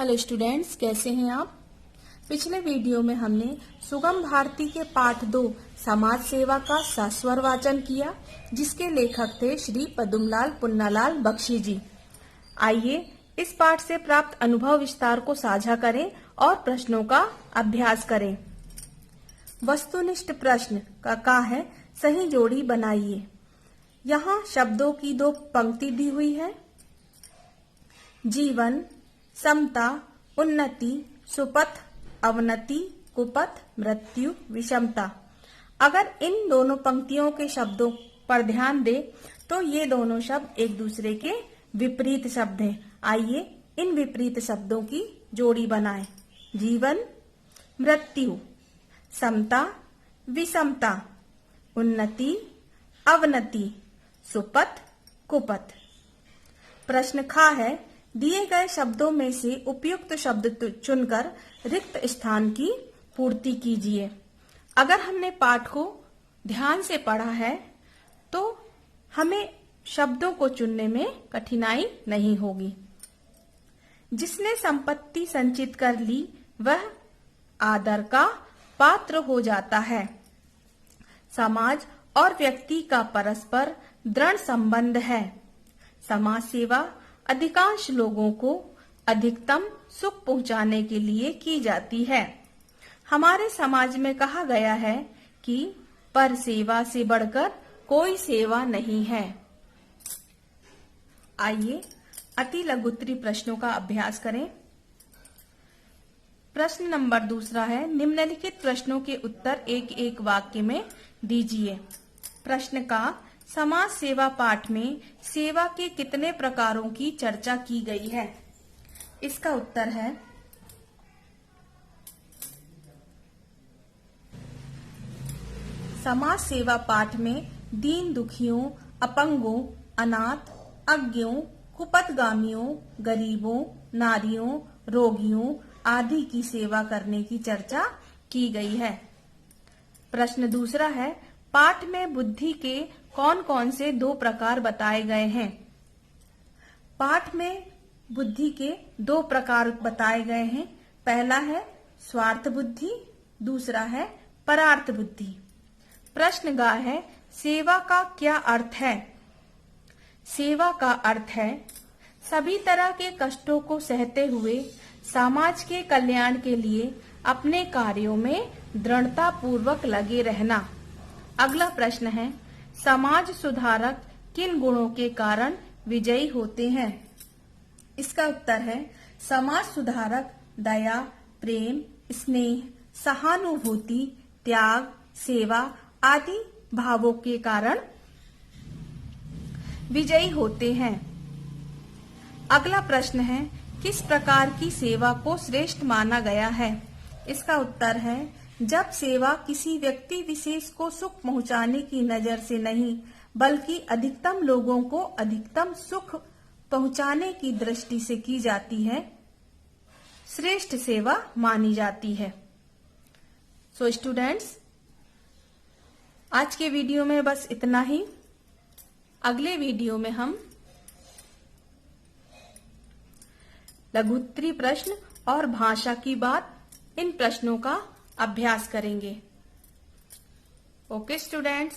Hello students, कैसे हैं आप। पिछले वीडियो में हमने सुगम भारती के पाठ 2 समाज सेवा का सस्वर वाचन किया, जिसके लेखक थे श्री पदुमलाल पुन्नालाल बख्शी जी। आइए इस पाठ से प्राप्त अनुभव विस्तार को साझा करें और प्रश्नों का अभ्यास करें। वस्तुनिष्ठ प्रश्न का है सही जोड़ी बनाइए। यहाँ शब्दों की 2 पंक्ति दी हुई है। जीवन, समता, उन्नति, सुपथ, अवनति, कुपथ, मृत्यु, विषमता। अगर इन दोनों पंक्तियों के शब्दों पर ध्यान दें तो ये दोनों शब्द एक दूसरे के विपरीत शब्द हैं। आइए इन विपरीत शब्दों की जोड़ी बनाएं। जीवन, मृत्यु, समता, विषमता, उन्नति, अवनति, सुपथ, कुपथ। प्रश्न खा है, दिए गए शब्दों में से उपयुक्त शब्द चुनकर रिक्त स्थान की पूर्ति कीजिए। अगर हमने पाठ को ध्यान से पढ़ा है तो हमें शब्दों को चुनने में कठिनाई नहीं होगी। जिसने संपत्ति संचित कर ली वह आदर का पात्र हो जाता है। समाज और व्यक्ति का परस्पर दृढ़ संबंध है। समाज सेवा अधिकांश लोगों को अधिकतम सुख पहुंचाने के लिए की जाती है। हमारे समाज में कहा गया है कि पर सेवा से बढ़कर कोई सेवा नहीं है। आइए अति लघुत्तरी प्रश्नों का अभ्यास करें। प्रश्न नंबर 2 है, निम्नलिखित प्रश्नों के उत्तर एक एक वाक्य में दीजिए। प्रश्न का समाज सेवा पाठ में सेवा के कितने प्रकारों की चर्चा की गई है। इसका उत्तर है समाज सेवा पाठ में दीन दुखियों, अपंगों, अनाथ, अज्ञों, कुपथगामियों, गरीबों, नारियों, रोगियों आदि की सेवा करने की चर्चा की गई है। प्रश्न 2 है, पाठ में बुद्धि के कौन कौन से 2 प्रकार बताए गए हैं। पाठ में बुद्धि के 2 प्रकार बताए गए हैं। पहला है स्वार्थ बुद्धि, दूसरा है परार्थ बुद्धि। प्रश्न गा है, सेवा का क्या अर्थ है। सेवा का अर्थ है सभी तरह के कष्टों को सहते हुए समाज के कल्याण के लिए अपने कार्यों में दृढ़ता पूर्वक लगे रहना। अगला प्रश्न है, समाज सुधारक किन गुणों के कारण विजयी होते हैं। इसका उत्तर है समाज सुधारक दया, प्रेम, स्नेह, सहानुभूति, त्याग, सेवा आदि भावों के कारण विजयी होते हैं। अगला प्रश्न है, किस प्रकार की सेवा को श्रेष्ठ माना गया है। इसका उत्तर है जब सेवा किसी व्यक्ति विशेष को सुख पहुंचाने की नजर से नहीं बल्कि अधिकतम लोगों को अधिकतम सुख पहुंचाने की दृष्टि से की जाती है, श्रेष्ठ सेवा मानी जाती है। सो स्टूडेंट्स, आज के वीडियो में बस इतना ही। अगले वीडियो में हम लघुत्तरी प्रश्न और भाषा की बात, इन प्रश्नों का अभ्यास करेंगे। Okay students.